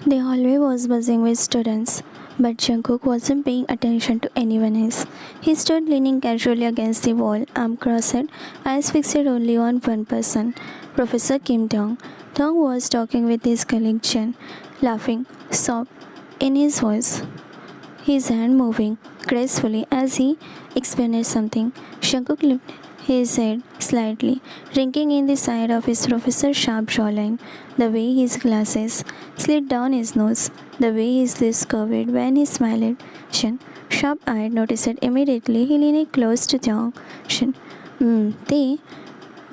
The hallway was buzzing with students, but Jungkook wasn't paying attention to anyone else. He stood leaning casually against the wall, arm crossed, eyes fixed only on one person, Professor Kim Dong. Dong was talking with his colleague Jen, laughing, soft in his voice, his hand moving gracefully as he explained something. Jungkook lifted his head slightly, drinking in the side of his professor's sharp jawline, the way his glasses slid down his nose, the way his lips curved when he smiled. Shin, sharp-eyed, noticed it immediately. He leaned close to Jong. Shin, they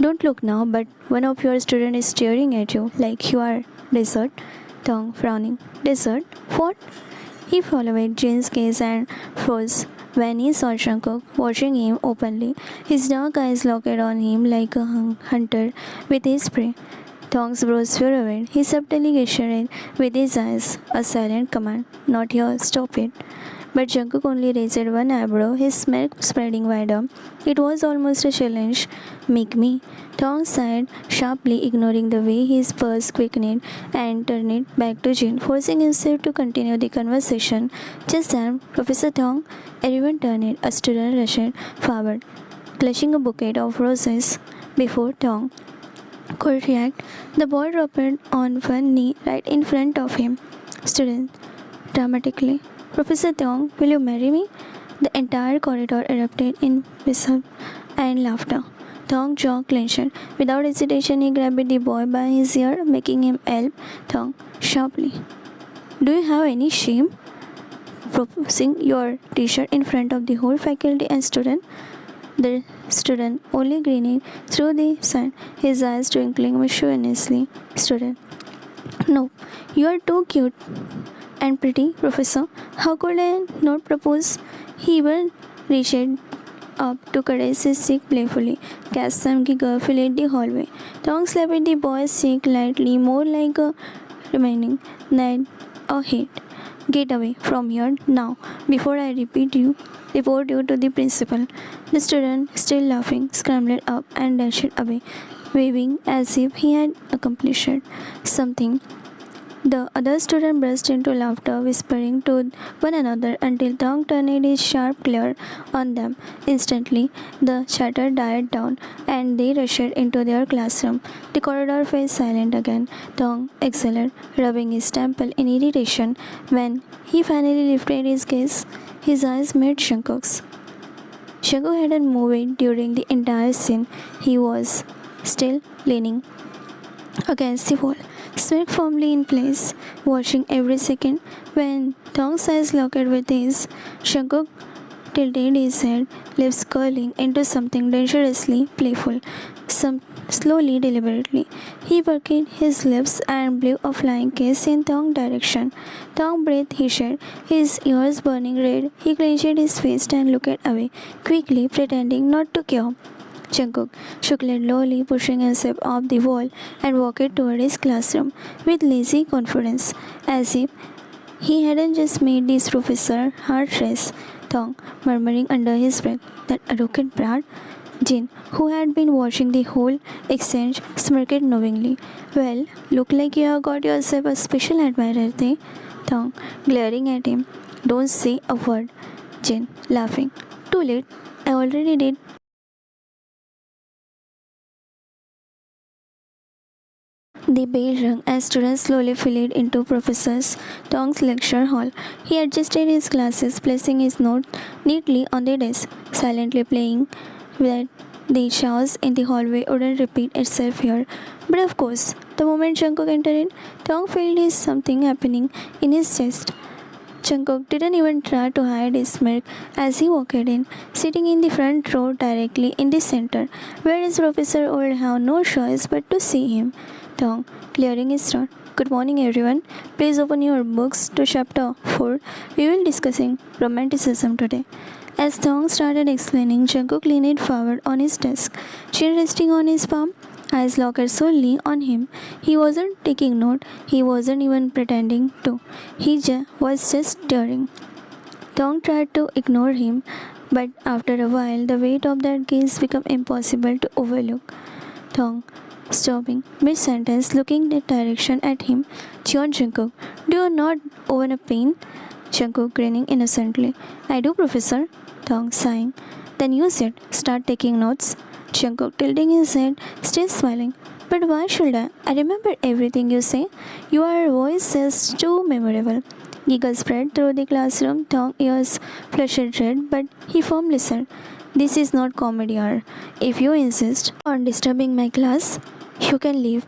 don't look now, but one of your students is staring at you like you are dessert. Tong frowning. Dessert? What? He followed Jin's gaze and froze when he saw Jungkook watching him openly, his dark eyes locked on him like a hunter with his prey. Tong's brows furrowed. He subtly gestured with his eyes, a silent command. Not here, stop it. But Jungkook only raised one eyebrow, his smirk spreading wider. It was almost a challenge. Make me. Tong sighed sharply, ignoring the way his pulse quickened and turned it back to Jin, forcing himself to continue the conversation. Just then, Professor Tong, everyone turned. A student rushed forward, clutching a bouquet of roses. Before Tong could react, the boy dropped on one knee right in front of him. Student, dramatically, Professor Tong, will you marry me? The entire corridor erupted in whistle and laughter. Tong's jaw clenched. Without hesitation, he grabbed the boy by his ear, making him yelp. Tong, sharply, do you have any shame? Proposing your t-shirt in front of the whole faculty and student? The student only grinning through the sand, his eyes twinkling mischievously. Student, no, you are too cute and pretty, Professor. How could I not propose? He even reached up to caress his cheek playfully, cast some giggle filled the hallway. Tong slapped the boy's cheek lightly, more like a reminding than a hit. Get away from here now, before I report you to the principal. The student, still laughing, scrambled up and dashed away, waving as if he had accomplished something. The other student burst into laughter, whispering to one another until Tong turned his sharp glare on them. Instantly, the chatter died down and they rushed into their classroom. The corridor fell silent again. Tong exhaled, rubbing his temple in irritation. When he finally lifted his gaze, his eyes met Jungkook's. Jungkook hadn't moved during the entire scene. He was still leaning against the wall, smirk firmly in place, watching every second. When Tong's eyes locked with his, Jungkook tilted his head, lips curling into something dangerously playful. Slowly, deliberately, he worked his lips and blew a flying kiss in Tong's direction. Tong breathed hissed, his ears burning red. He clenched his fist and looked away, quickly pretending not to care. Jungkook shook slowly, pushing himself off the wall and walked toward his classroom with lazy confidence, as if he hadn't just made this professor heart race. Tong, murmuring under his breath, that arrogant brat. Jin, who had been watching the whole exchange, smirked knowingly. Well, look like you have got yourself a special admirer, eh? Tong, glaring at him. Don't say a word. Jin, laughing. Too late. I already did. The bell rang and students slowly filed into Professor Tong's lecture hall. He adjusted his glasses, placing his note neatly on the desk, silently praying that the chaos in the hallway wouldn't repeat itself here. But of course, the moment Jungkook entered, Tong felt his something happening in his chest. Jungkook didn't even try to hide his smirk as he walked in, sitting in the front row directly in the center, where his professor would have no choice but to see him. Tong, clearing his throat. Good morning, everyone. Please open your books to chapter 4. We will be discussing romanticism today. As Tong started explaining, Jungkook leaned forward on his desk, chin resting on his palm, eyes locked solely on him. He wasn't taking note, he wasn't even pretending to. Was just staring. Tong tried to ignore him, but after a while, the weight of that gaze became impossible to overlook. Tong, stopping mid-sentence, looking that direction at him. John Jungkook, do you not own a pen? Jungkook grinning innocently. I do, Professor. Tong sighing. Then use it. Start taking notes. Jungkook tilting his head, still smiling. But why should I? I remember everything you say. Your voice is too memorable. Giggles spread through the classroom. Tong ears flushed red, but he firmly said, this is not comedy hour. If you insist on disturbing my class, you can leave.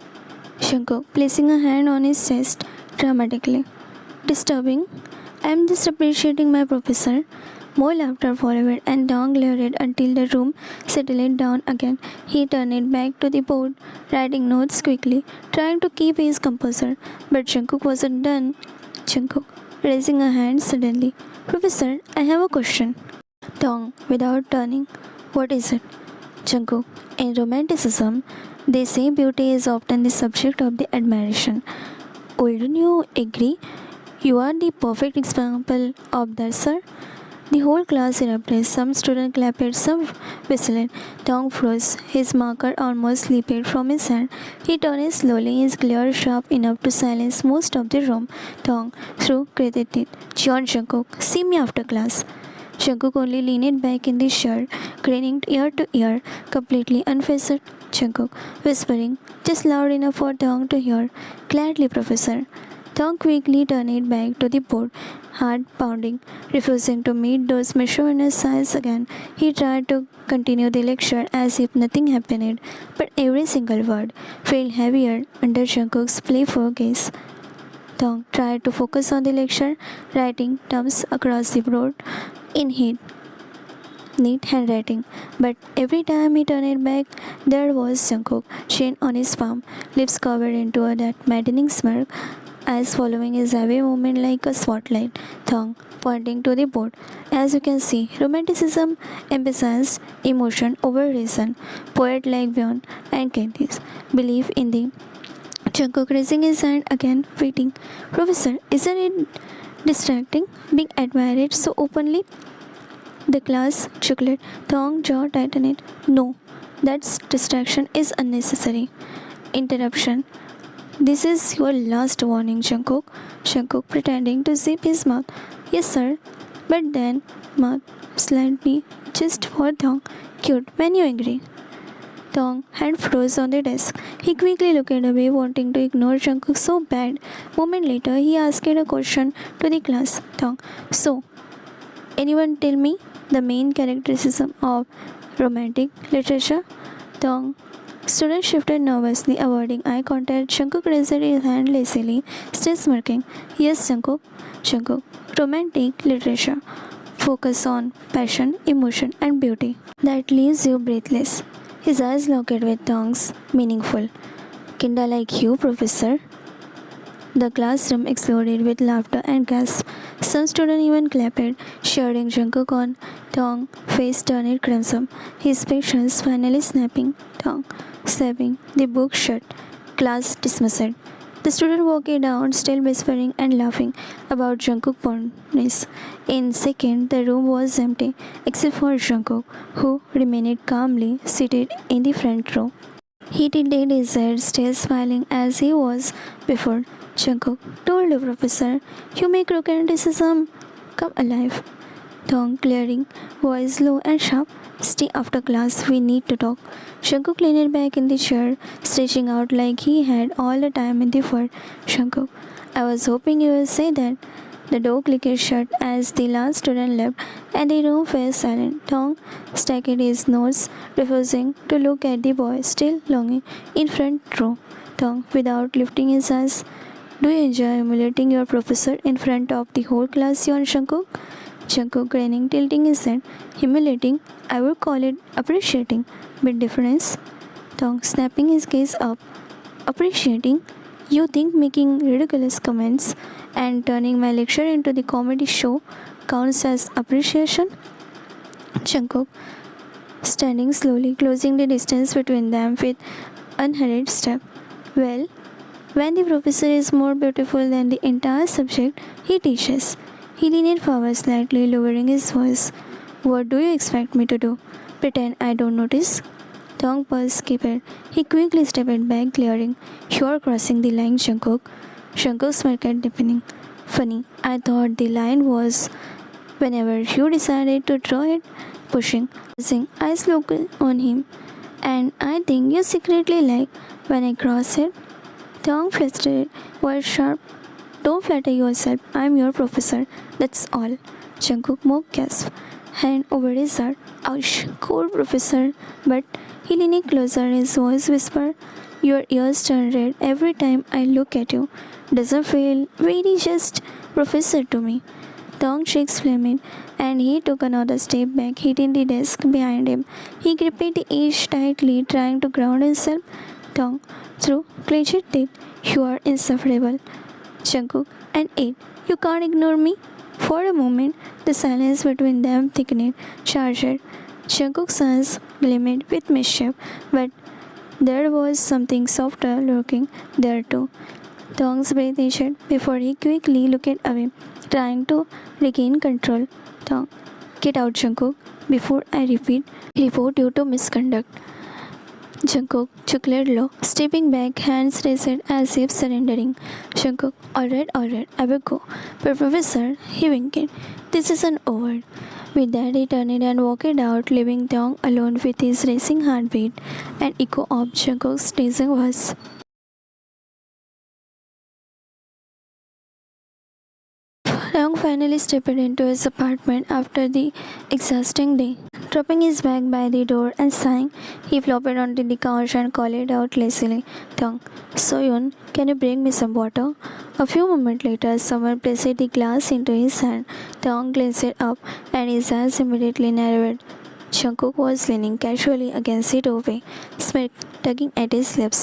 Jungkook placing a hand on his chest dramatically. Disturbing? I am just appreciating my professor. More laughter followed, and Dong glared until the room settled down again. He turned it back to the board, writing notes quickly, trying to keep his composure. But Jungkook wasn't done. Jungkook, raising a hand suddenly. Professor, I have a question. Dong, without turning. What is it? Jungkook, in romanticism, they say beauty is often the subject of the admiration. Wouldn't you agree? You are the perfect example of that, sir. The whole class erupted. Some student clapped, some whistled. Tong froze. His marker almost slipped from his hand. He turned slowly, his glare sharp enough to silence most of the room. Tong, through gritted teeth. John Jungkook, see me after class. Jungkook only leaned back in the chair, grinning ear to ear, completely unfazed. Jungkook, whispering, just loud enough for Tong to hear. Gladly, Professor. Tong quickly turned it back to the board, heart pounding, refusing to meet those mischievous eyes again. He tried to continue the lecture as if nothing happened, but every single word felt heavier under Jungkook's playful gaze. Tong tried to focus on the lecture, writing terms across the board in neat handwriting, but every time he turned it back, there was Jungkook, chin on his palm, lips covered into that maddening smirk, eyes following his every movement like a spotlight. Thong pointing to the board. As you can see, romanticism emphasized emotion over reason. Poet like Bjorn and Candice believe in the Jungkook raising his hand again, waiting. Professor, isn't it distracting being admired so openly? The class chuckled. Thong jaw tightened. No, that distraction is unnecessary. Interruption. This is your last warning, Jungkook. Jungkook pretending to zip his mouth. Yes, sir. But then, mouth slightly just for Thong. Cute when you agree. Thong hand froze on the desk. He quickly looked away, wanting to ignore Jungkook so bad. Moment later, he asked a question to the class. Thong, so, anyone tell me the main characterism of romantic literature? Thong. Students shifted nervously, avoiding eye contact. Jungkook raised his hand lazily, still smirking. Yes, Jungkook. Jungkook. Romantic literature. Focus on passion, emotion, and beauty. That leaves you breathless. His eyes locked with tongues, meaningful. Kinda like you, Professor. The classroom exploded with laughter and gasps. Some students even clapped, cheering Jungkook on. Tong, face turned crimson, his patience finally snapping. Tong, slapping the book shut. Class dismissed. The student walked down, still whispering and laughing about Jungkook porness. In a second, the room was empty, except for Jungkook, who remained calmly seated in the front row. He did his head, still smiling as he was before. Jungkook told the professor, you make romanticism come alive. Tong glaring, voice low and sharp. Stay after class, we need to talk. Jungkook leaned back in the chair, stretching out like he had all the time in the world. Jungkook, I was hoping you would say that. The door clicked shut as the last student left, and the room fell silent. Tong stacked his notes, refusing to look at the boy still longing in front row. Tong, without lifting his eyes, do you enjoy humiliating your professor in front of the whole class, Yon Jungkook? Jungkook grinning, tilting his head. Humiliating? I would call it appreciating. Big difference. Tong snapping his gaze up. Appreciating? You think making ridiculous comments and turning my lecture into the comedy show counts as appreciation? Jungkook standing slowly, closing the distance between them with unhurried step. Well, when the professor is more beautiful than the entire subject he teaches. He leaned forward slightly, lowering his voice. What do you expect me to do? Pretend I don't notice? Tong paused, scared. He quickly stepped back, glaring. "You're crossing the line, Jungkook." Jungkook's smirk deepening. "Funny, I thought the line was whenever you decided to draw it, pushing." Eyes looked on him. "And I think you secretly like when I cross it." Tong flustered, was sharp. "Don't flatter yourself. I'm your professor. That's all." Jungkook mocked gasp. Hand over his heart. "Ouch, cold professor." But he leaned closer, his voice whispered, "Your ears turn red every time I look at you. Doesn't feel very just professor to me." Tong cheeks flamed, and he took another step back, hitting the desk behind him. He gripped the edge tightly, trying to ground himself. Tong, through clenched teeth, "You are insufferable." Jungkook, "And it, you can't ignore me." For a moment, the silence between them thickened, charged. Jungkook's eyes gleamed with mischief, but there was something softer lurking there too. Tong's breath issued before he quickly looked away, trying to regain control. Tong, "Get out, Jungkook, before I report you to misconduct." Jungkook chuckled low, stepping back, hands raised as if surrendering. Jungkook, alright, I will go. But Professor, he winked, "this isn't over." With that, he turned and walked out, leaving Tong alone with his racing heartbeat and echo of Jungkook's teasing voice. Tong finally stepped into his apartment after the exhausting day. Dropping his bag by the door and sighing, he flopped onto the couch and called out lazily, "Tong, Soyun, can you bring me some water?" A few moments later, someone placed the glass into his hand. Tong glanced up, and his eyes immediately narrowed. Jungkook was leaning casually against the doorway, smirk tugging at his lips.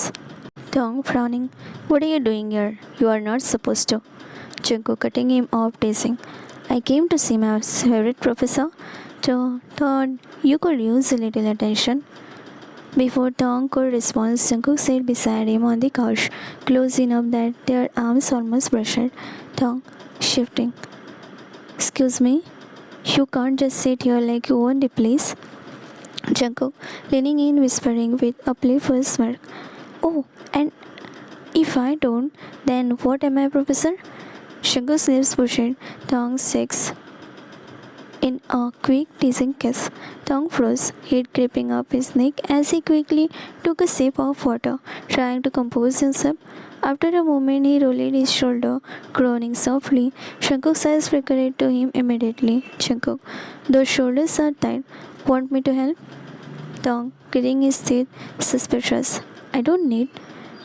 Tong, frowning, "What are you doing here? You are not supposed to." Jungkook cutting him off, teasing, "I came to see my favorite professor. Thought you could use a little attention." Before Tong could respond, Jungkook sat beside him on the couch, close enough that their arms almost brushed. Tong, shifting. "Excuse me? You can't just sit here like you own the place." Jungkook, leaning in, whispering with a playful smirk, "Oh, and if I don't, then what am I, Professor?" Jungkook's lips pushed. Tong's cheeks in a quick teasing kiss. Tong froze, head creeping up his neck as he quickly took a sip of water, trying to compose himself. After a moment, he rolled his shoulder, groaning softly. Jungkook's eyes flickered to him immediately. "Jungkook, those shoulders are tight. Want me to help?" Tong, gritting his teeth, suspicious. "I don't need."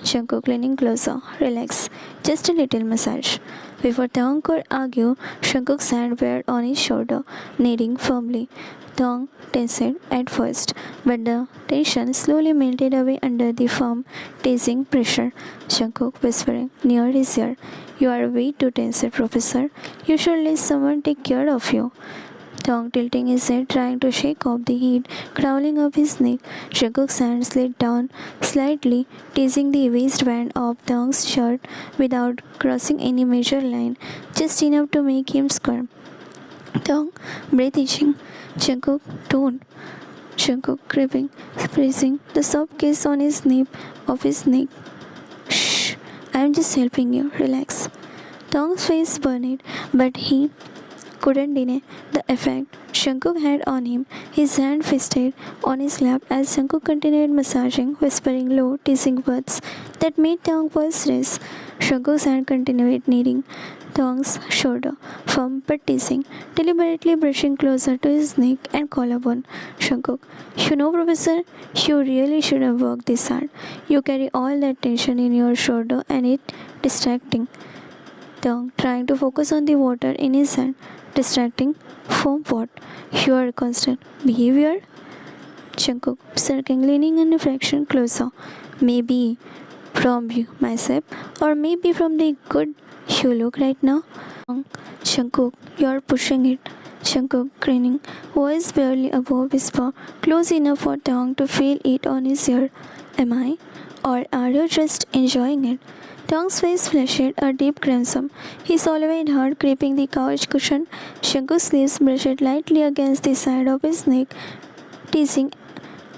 Jungkook leaning closer. "Relax. Just a little massage." Before Tong could argue, Jungkook's hand were on his shoulder, kneading firmly. Tong tensed at first, but the tension slowly melted away under the firm, teasing pressure. Jungkook whispering near his ear, "You are way too tense, Professor. You should let someone take care of you." Tong tilting his head, trying to shake off the heat crawling up his neck. Jungkook's hand slid down slightly, teasing the waistband of Tong's shirt without crossing any major line, just enough to make him squirm. Tong, breath itching. "Jungkook, don't." Jungkook, creeping, pressing the soft kiss on his nape of his neck. "Shh, I'm just helping you. Relax." Tong's face burned, but he couldn't deny the effect Jungkook had on him. His hand fisted on his lap as Jungkook continued massaging, whispering low, teasing words that made Tong's voice raise. Jungkook's hand continued kneading Tong's shoulder, firm but teasing, deliberately brushing closer to his neck and collarbone. Jungkook, "You know, Professor, you really shouldn't work this hard. You carry all that tension in your shoulder and it's distracting." Tong, trying to focus on the water in his hand. "Distracting? From what? Your constant behavior?" Jungkook, circling, leaning in a fraction closer. "Maybe from you, myself, or maybe from the good you look right now." Jungkook, "You're pushing it." Jungkook, grinning, voice barely above whisper, close enough for Tong to feel it on his ear. "Am I? Or are you just enjoying it?" Tong's face flushed a deep crimson. He swallowed hard, gripping the couch cushion. Jungkook's sleeves brushed lightly against the side of his neck, teasing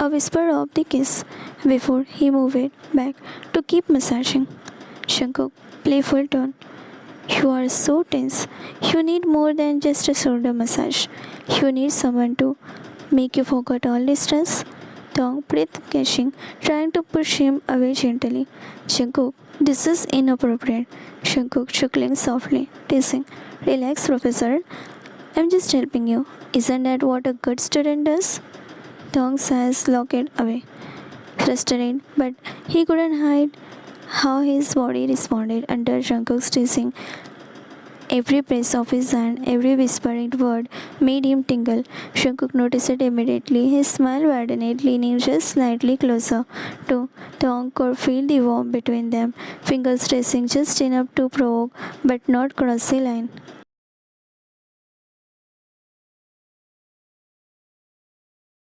a whisper of the kiss before he moved it back to keep massaging. Jungkook, playful tone. You are so tense. You need more than just a shoulder massage. You need someone to make you forget all the stress. Dong, breath catching, trying to push him away gently. Jungkook, this is inappropriate. Jungkook chuckling softly, teasing. Relax, professor. I'm just helping you. Isn't that what a good student does? Dong's eyes locked away, frustrated, but he couldn't hide how his body responded under Jungkook's teasing. Every press of his hand, every whispering word made him tingle. Jungkook noticed it immediately. His smile widened, leaning just slightly closer to Dong could feel the warmth between them, fingers tracing just enough to provoke but not cross the line.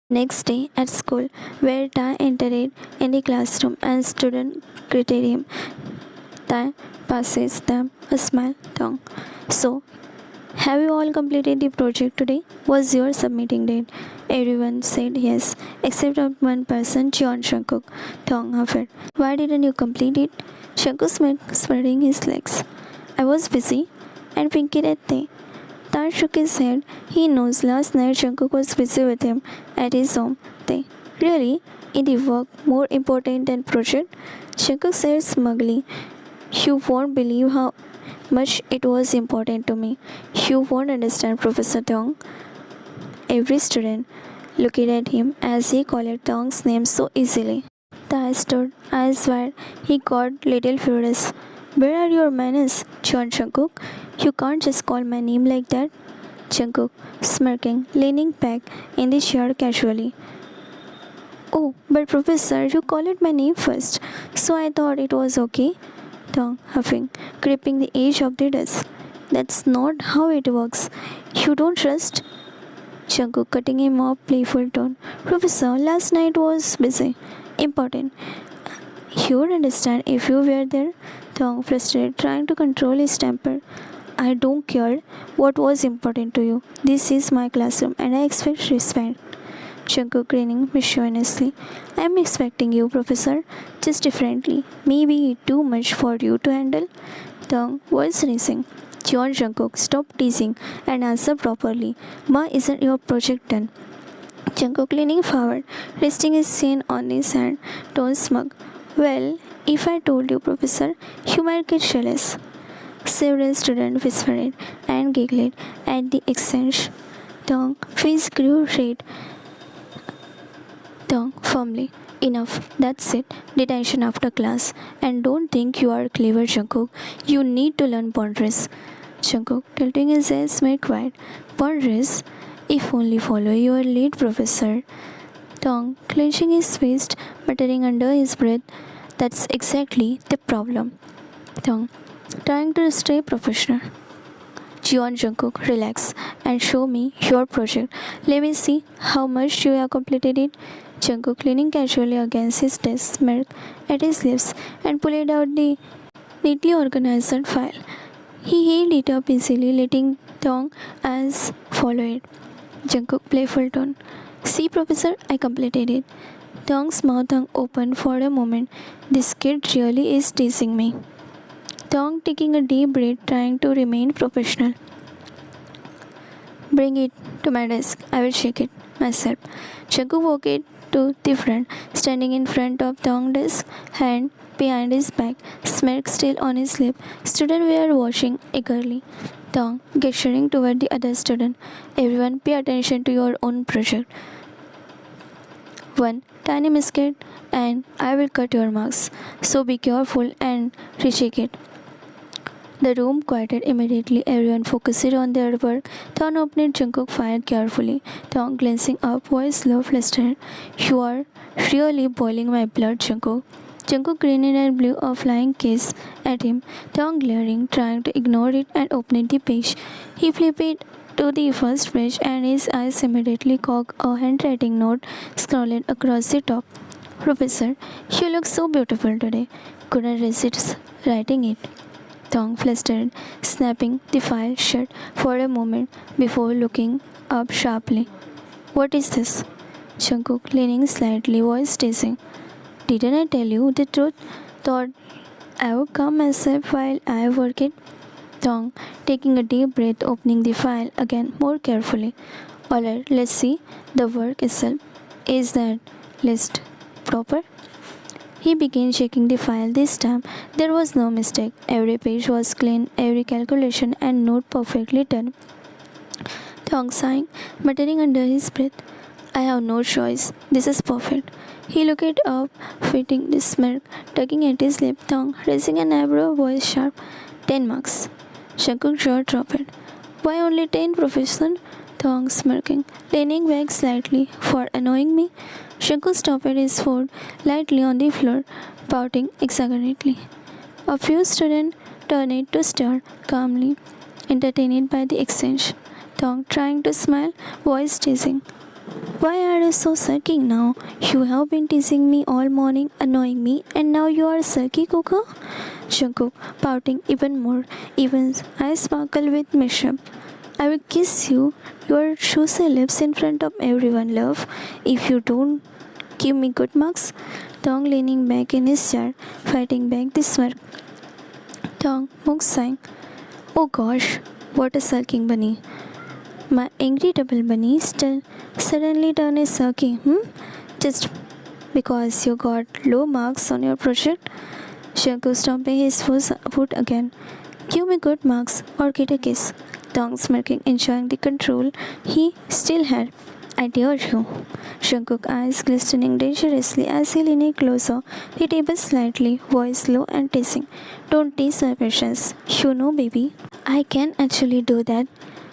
Next day at school, where Tai entered in the classroom and student greeted him, Tai passes them a smile. Dong. So, have you all completed the project today? Was your submitting date? Everyone said yes, except one person, John Jungkook. Dong huffed. Why didn't you complete it? Jungkook spreading his legs. I was busy and winked at Tai. Tai shook his head. He knows last night Jungkook was busy with him at his home. Tai. Really? Is the work more important than project? Jungkook said smugly. You won't believe how much it was important to me. You won't understand, Professor Dong. Every student looked at him as he called Dong's name so easily. Tai stood, eyes wide. He got little furious. Where are your manners, John Jungkook? You can't just call my name like that. Jungkook, smirking, leaning back in the chair casually. Oh, but Professor, you called my name first, so I thought it was okay. Dong, huffing, gripping the edge of the desk. That's not how it works. You don't trust? Jungkook, cutting him off, playful tone. Professor, last night was busy. Important. You would understand if you were there. Dong, frustrated, trying to control his temper. I don't care what was important to you. This is my classroom and I expect respect. Jungkook grinning mischievously. I am expecting you, Professor, just differently. Maybe too much for you to handle. Dong, voice racing. John Jungkook, stop teasing and answer properly. Why isn't your project done? Jungkook leaning forward, resting his chin on his hand, tone smug. Well, if I told you, Professor, you might get jealous. Several students whispered and giggled at the exchange. Dong, face grew red. Dong, firmly. Enough. That's it. Detention after class. And don't think you are clever, Jungkook. You need to learn boundaries. Jungkook, tilting his head, made quiet. Boundaries? If only follow your lead, Professor. Dong, clenching his fist, muttering under his breath. That's exactly the problem. Dong, trying to stay professional. Jeon Jungkook, relax and show me your project. Let me see how much you have completed it. Jungkook leaning casually against his desk, smirked at his lips and pulled out the neatly organized file. He held it up easily, letting Dong as follow it. Jungkook, playful tone. See, Professor, I completed it. Dong's mouth hung open for a moment. This kid really is teasing me. Dong taking a deep breath, trying to remain professional. Bring it to my desk. I will check it myself. Jungkook walked to the front, standing in front of Dong's desk, hand behind his back, smirk still on his lip. Students were watching eagerly. Dong gesturing toward the other student. Everyone pay attention to your own project. One tiny mistake and I will cut your marks. So be careful and recheck it. The room quieted immediately. Everyone focused on their work. Thorn opened Jungkook file carefully. Dong glancing up, voice low, flustered. You are really boiling my blood, Jungkook. Jungkook grinned and blew a flying kiss at him. Dong glaring, trying to ignore it and opening the page. He flipped it to the first page and his eyes immediately caught a handwriting note scrawled across the top. Professor, you look so beautiful today. Couldn't resist writing it. Dong flustered, snapping the file shut for a moment before looking up sharply. What is this? Jungkook leaning slightly, voice teasing. Didn't I tell you the truth? Thought I would calm myself while I work it. Tong, taking a deep breath, opening the file again more carefully. Alright, let's see the work itself. Is that list proper? He began checking the file. This time there was no mistake. Every page was clean, every calculation and note perfectly done. Tong sighing, muttering under his breath. I have no choice. This is perfect. He looked up, fitting the smirk, tugging at his lip. Tong, raising an eyebrow, voice sharp. 10 marks. Jungkook jaw dropped. Why only 10, Professor? Tong smirking, leaning back slightly. For annoying me? Jungkook stopped his foot lightly on the floor, pouting exaggeratedly. A few students turned to stare, calmly, entertained by the exchange. Tong trying to smile, voice teasing. Why are you so sulky now? You have been teasing me all morning, annoying me, and now you are sulky, Coco? Jungkook, pouting even more, even eyes sparkle with mischief. I will kiss you, your juicy lips in front of everyone, love, if you don't give me good marks. Tong leaning back in his chair, fighting back the smirk. Tong, Mook sighing. Oh gosh, what a sulking bunny. My angry double bunny still suddenly turned sulky, Just because you got low marks on your project? Jungkook stomping his foot again. Give me good marks or get a kiss. Tong smirking, enjoying the control he still had. I dare you. Jungkook eyes glistening dangerously as he leaned closer, the table slightly, voice low and teasing. Don't tease my patience. You know, baby, I can actually do that.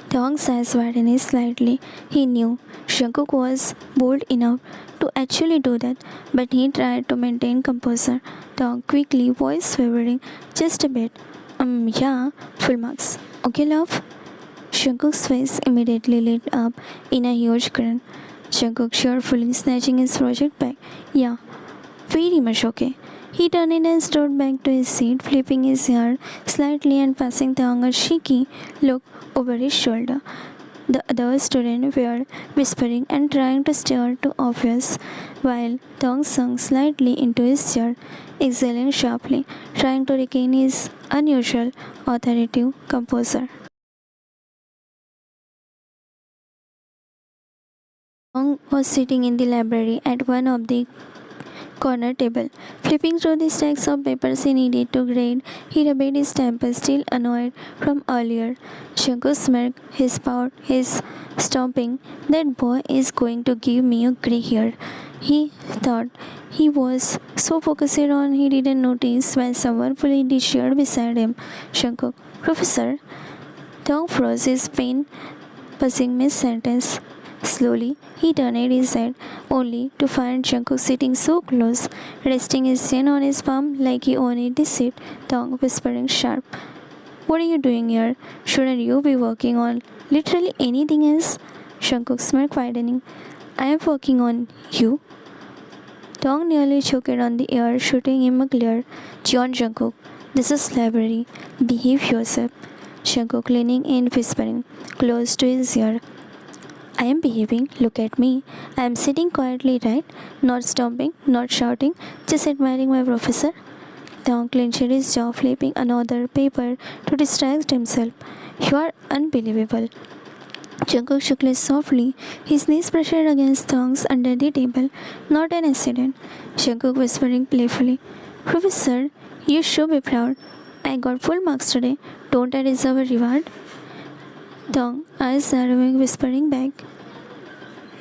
Tong's eyes widened slightly. He knew Jungkook was bold enough to actually do that, but he tried to maintain composure. Tong quickly, voice wavering just a bit. Yeah, full marks. Okay, love? Jungkook's face immediately lit up in a huge grin. Jungkook cheerfully snatching his project back. Yeah, very much okay. He turned and strode back to his seat, flipping his hair slightly and passing Taeyong a cheeky look over his shoulder. The other students were whispering and trying to steer to obvious, while Taeyong sunk slightly into his chair, exhaling sharply, trying to regain his unusual authoritative composure. Taeyong was sitting in the library at one of the corner table. Flipping through the stacks of papers he needed to grade, he rubbed his temple, still annoyed from earlier. Jungkook smirked, his pout, his stomping. That boy is going to give me a grey hair. He thought. He was so focused on he didn't notice when someone pulled the chair beside him. Jungkook, Professor. Taeyong froze his pen, buzzing mid sentence. Slowly, he turned his head, only to find Jungkook sitting so close, resting his chin on his palm like he owned the seat. Taeyong whispering sharp, what are you doing here? Shouldn't you be working on literally anything else? Jungkook smirk widening. I am working on you. Taeyong nearly choked on the air, shooting him a glare. John Jungkook, this is library. Behave yourself. Jungkook leaning in, whispering, close to his ear. I am behaving, look at me. I am sitting quietly, right? Not stomping, not shouting, just admiring my professor. Taeyong clenched his jaw, flipping another paper to distract himself. You are unbelievable. Jungkook shook softly, his knees pressured against Taeyong's under the table. Not an accident. Jungkook whispering playfully, Professor, you should be proud. I got full marks today. Don't I deserve a reward? Taeyong, eyes narrowing, whispering back.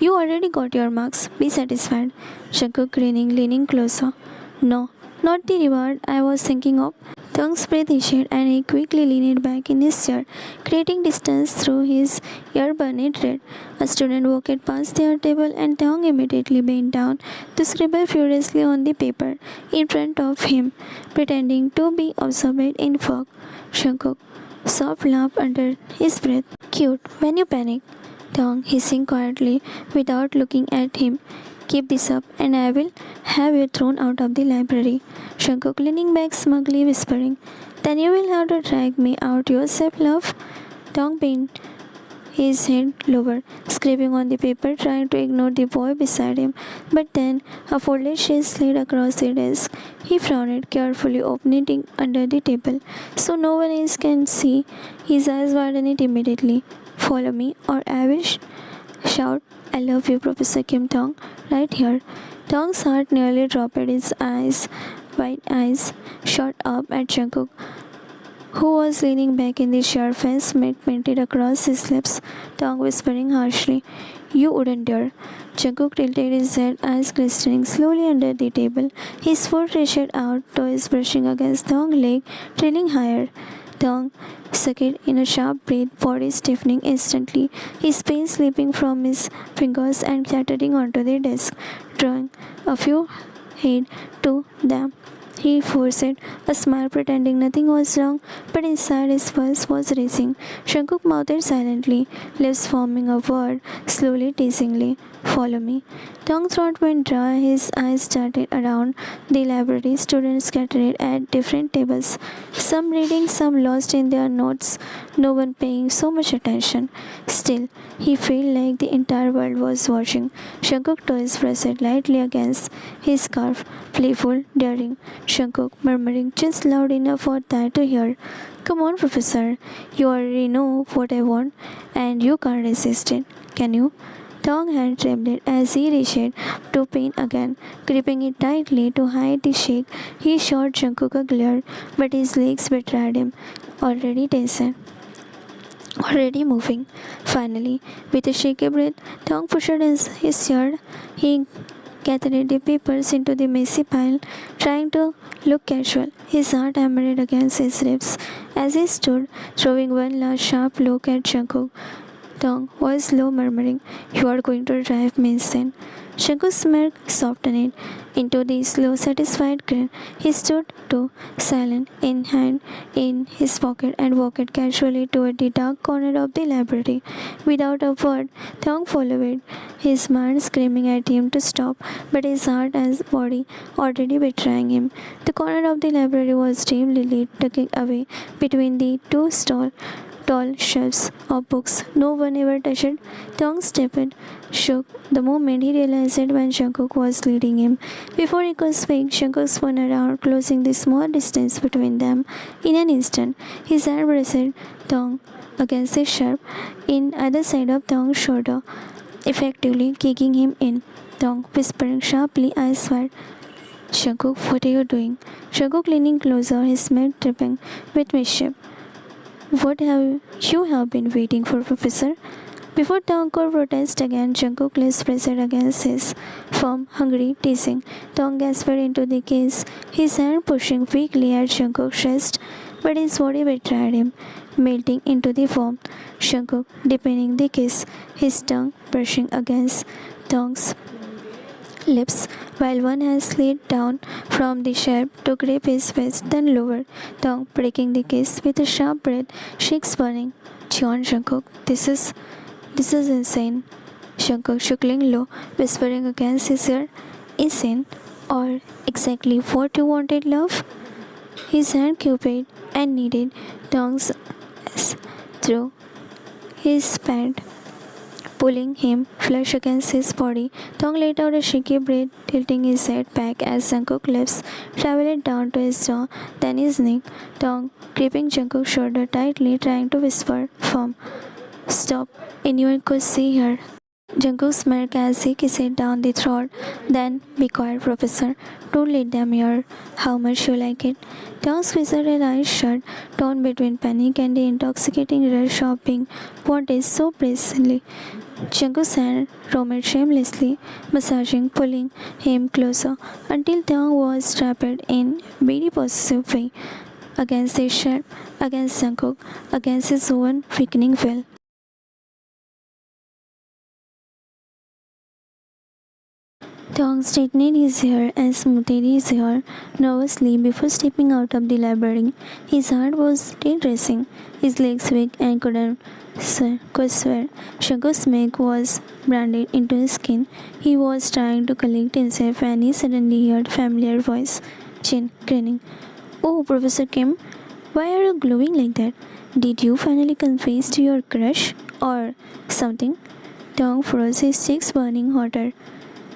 You already got your marks. Be satisfied. Jungkook grinning, leaning closer. No, not the reward I was thinking of. Taeyong's breath issued and he quickly leaned back in his chair, creating distance through his ear-burned red. A student walked past their table and Taeyong immediately bent down to scribble furiously on the paper in front of him, pretending to be absorbed in fog. Jungkook, soft laugh under his breath. Cute when you panic. Taeyong hissing quietly without looking at him. Keep this up and I will have you thrown out of the library. Jungkook leaning back smugly whispering, then you will have to drag me out yourself, love. Taeyong bent his head lower, scraping on the paper, trying to ignore the boy beside him. But then a folded sheet slid across the desk. He frowned, carefully opening it under the table so no one else can see. His eyes widened immediately. Follow me, or I will shout, I love you, Professor Kim Tong, right here. Tong's heart nearly dropped. His white eyes shot up at Jungkook, who was leaning back in the chair, face painted across his lips, Tong whispering harshly, You wouldn't dare. Jungkook tilted his head, eyes glistening slowly under the table. His foot reached out, toes brushing against Tong's leg, trailing higher. Tong sucked in a sharp breath, body stiffening instantly, his pen slipping from his fingers and clattering onto the desk, drawing a few head to them. He forced a smile, pretending nothing was wrong, but inside his pulse was racing. Jungkook mouthed silently, lips forming a word, slowly, teasingly. Follow me. Tong's throat went dry, his eyes darted around the library, students scattered at different tables, some reading, some lost in their notes, no one paying so much attention. Still, he felt like the entire world was watching. Jungkook's toes pressed lightly against his scarf, playful, daring. Jungkook murmuring just loud enough for Tai to hear. Come on, Professor. You already know what I want, and you can't resist it, can you? Tong hand trembled as he reached to pen again, gripping it tightly to hide the shake. He shot Jungkook a glare, but his legs betrayed him, already tense, already moving. Finally, with a shaky breath, Tong pushed his chair. He gathered the papers into the messy pile, trying to look casual. His heart hammered against his ribs as he stood, throwing one last sharp look at Jungkook. Tong was low, murmuring, You are going to drive me insane. Jungkook's smirk softened into the slow, satisfied grin. He stood too, silent, in hand in his pocket, and walked casually toward the dark corner of the library. Without a word, Tong followed, his mind screaming at him to stop, but his heart and body already betraying him. The corner of the library was dimly lit, tucked away between the two tall shelves of books no one ever touched. Tong stepped, shook the moment he realized it when Jungkook was leading him. Before he could speak, Jungkook spun around, closing the small distance between them. In an instant, his hand braced Tong against his shelf in either side of Tong's shoulder, effectively kicking him in. Tong whispering sharply, eyes wide. Jungkook, what are you doing? Jungkook leaning closer, his neck dripping with mischief. What have you have been waiting for, Professor? Before Tong could protest again, Jungkook lips pressed against his firm, hungry, teasing. Tong gasped into the case, his hand pushing weakly at Jungkook's chest, but his body betrayed him, melting into the foam. Jungkook deepening the kiss, his tongue brushing against Tong's lips, while one hand slid down from the shelf to grip his face, then lower, tongue breaking the kiss with a sharp breath, cheeks burning. John Jungkook, this is insane. Jungkook chuckling low, whispering against his ear, Insane? Or exactly what you wanted, love? His hand cupid and kneaded tongues through his pant, pulling him flush against his body. Tong let out a shaky breath, tilting his head back as Jungkook's lips traveled down to his jaw, then his neck. Tong gripping Jungkook's shoulder tightly, trying to whisper, Firm. Stop. Anyone could see her. Jungkook smirked as he kissed down the throat. Then, be quiet, Professor. Don't let them hear how much you like it. Tong squeezed her eyes shut, torn between panic and the intoxicating rush of being wanted so precisely. Jungkook's hand roamed shamelessly, massaging, pulling him closer, until Tong was trapped in very possessive way against his shirt, against Jungkook, against his own weakening will. Tong straightened his hair and smoothed his hair nervously before stepping out of the library. His heart was still racing, his legs weak and could swear. Jungkook's make was branded into his skin. He was trying to collect himself when he suddenly heard familiar voice. Jin, grinning. Oh, Professor Kim, Why are you glowing like that? Did you finally confess to your crush or something? Tong froze, his cheeks burning hotter.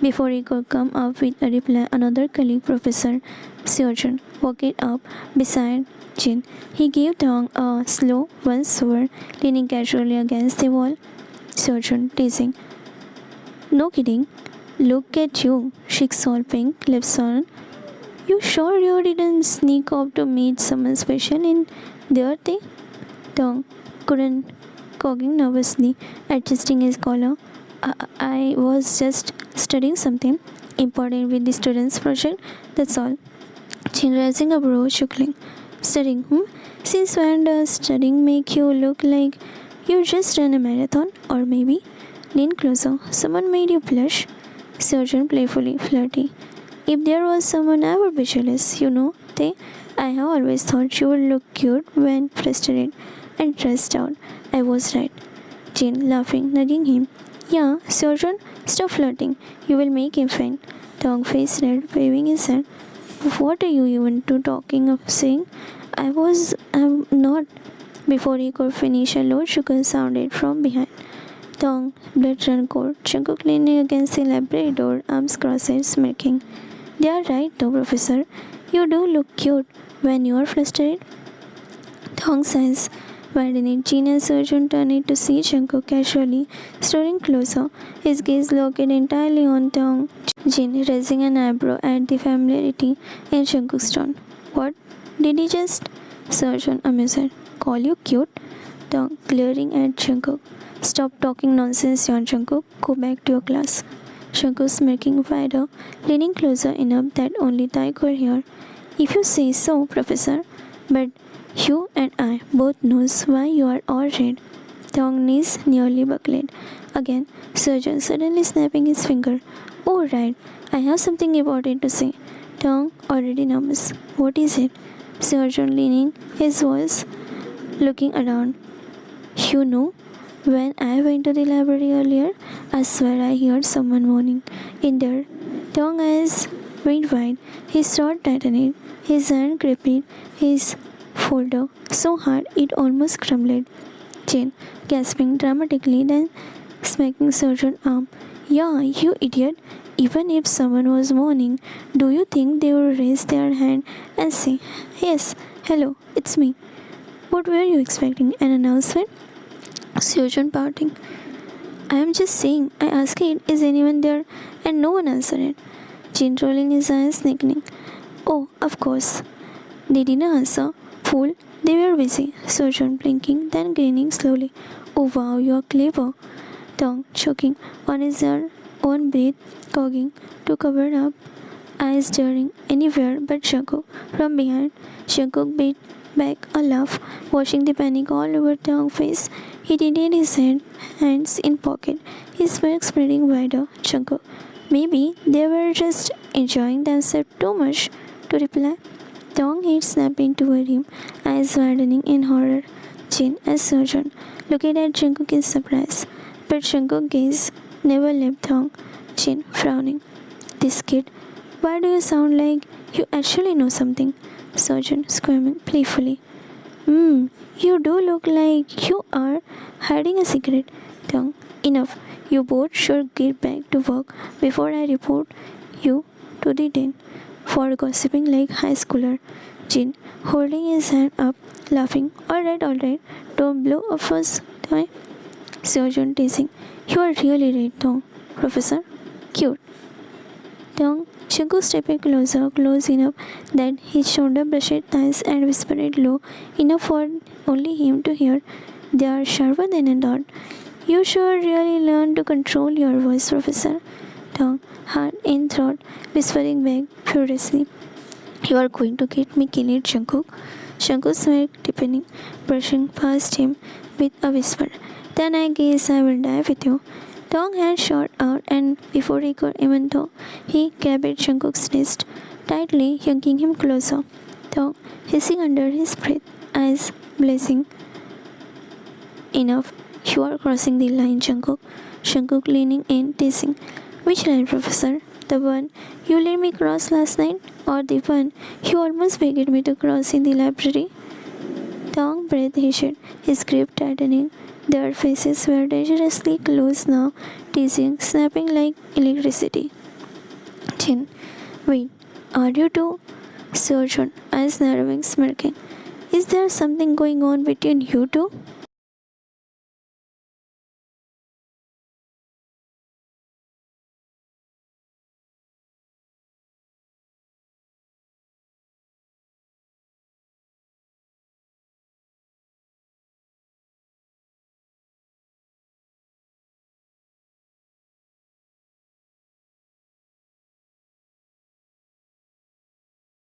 Before he could come up with a reply, another colleague, Professor Seojan, walked up beside Jin. He gave Tong a slow once over, leaning casually against the wall. Seojan, teasing. No kidding. Look at you, cheeks all pink, lips on. You sure you didn't sneak off to meet someone special in their thing? Tong couldn't, cogging nervously, adjusting his collar. I was just studying something important with the students' project, that's all. Chin raising a brow, chuckling. Studying, hmm? Since when does studying make you look like you just ran a marathon? Or maybe? Lean closer. Someone made you blush? Surgeon playfully, flirty. If there was someone I would be jealous, I have always thought you would look cute when frustrated and stressed out. I was right. Jane laughing, nudging him. Yeah, Surgeon, stop flirting. You will make him faint. Tong face red, waving his hand. What are you even two talking of saying? I'm not. Before he could finish, a low sugar sounded from behind. Tong, blood ran cold. Jungkook leaning against the library door, arms crossed, smirking. They are right though, Professor. You do look cute when you are frustrated. Tong says, widening. Jin and Surgeon turned to see Jungkook casually, strolling closer, his gaze locked entirely on Tong. Jin raising an eyebrow at the familiarity in Jungkook's tone. What? Did he just? Surgeon amused. Call you cute? Tong glaring at Jungkook. Stop talking nonsense, Yon Jungkook. Go back to your class. Jungkook smirking wider, leaning closer enough that only Tai could hear. If you say so, Professor. But you and I both knows why you are all red. Tong knees nearly buckled. Again, Surgeon suddenly snapping his finger. Oh right, I have something important to say. Tong already nervous. What is it? Surgeon leaning, his voice looking around. You know, when I went to the library earlier, I swear I heard someone moaning in there. Tong eyes went wide, his throat tightened, his hand gripped his folder so hard it almost crumbled. Jane gasping dramatically, then smacking Surgeon's arm. Yeah, you idiot. Even if someone was moaning, do you think they would raise their hand and say, Yes, hello, it's me? What were you expecting? An announcement? Surgeon pouting. I am just saying, I asked it, is anyone there? And no one answered it. Jin rolling his eyes, snickening. Oh, of course. They didn't answer. Fool, they were busy. Surgeon blinking, then grinning slowly. Oh wow, you're clever. Tong choking on his own breath, cogging to cover up, eyes staring anywhere but Jungkook. From behind, Jungkook beat back a laugh, watching the panic all over Tong's face. He tilted his head, hands in pocket, his smirk spreading wider. Jungkook. Maybe they were just enjoying themselves too much to reply. Tong head snapping toward him, eyes widening in horror. Jin, as Surgeon, looking at Jungkook in surprise. But Jungkook's gaze never left Tong. Jin, frowning. This kid, why do you sound like you actually know something? Surgeon, squirming playfully. You do look like you are hiding a secret. Tong, enough. You both should get back to work before I report you to the den for gossiping like high schooler. Jin, holding his hand up, laughing. Alright, don't blow up first, toy. Surgeon teasing. You are really right, Tong. Professor, cute. Tong, Jungkook stepped closer, close enough that his shoulder brushed thighs and whispered low enough for only him to hear. They are sharper than a dot. You should really learn to control your voice, Professor. Tong, heart in throat, whispering back furiously. You are going to get me killed, Jungkook. Jungkook smirked, deepening, brushing past him with a whisper. Then I guess I will die with you. Tong had shot out, and before he could even talk, he grabbed Jungkook's wrist, tightly yanking him closer. Tong, hissing under his breath, eyes blazing. Enough. You are crossing the line, Jungkook. Jungkook leaning in, teasing. Which line, Professor? The one you let me cross last night? Or the one you almost begged me to cross in the library? breath, he said, his grip tightening. Their faces were dangerously close now, teasing, snapping like electricity. Chin, wait, are you two? Surgeon, eyes narrowing, smirking. Is there something going on between you two?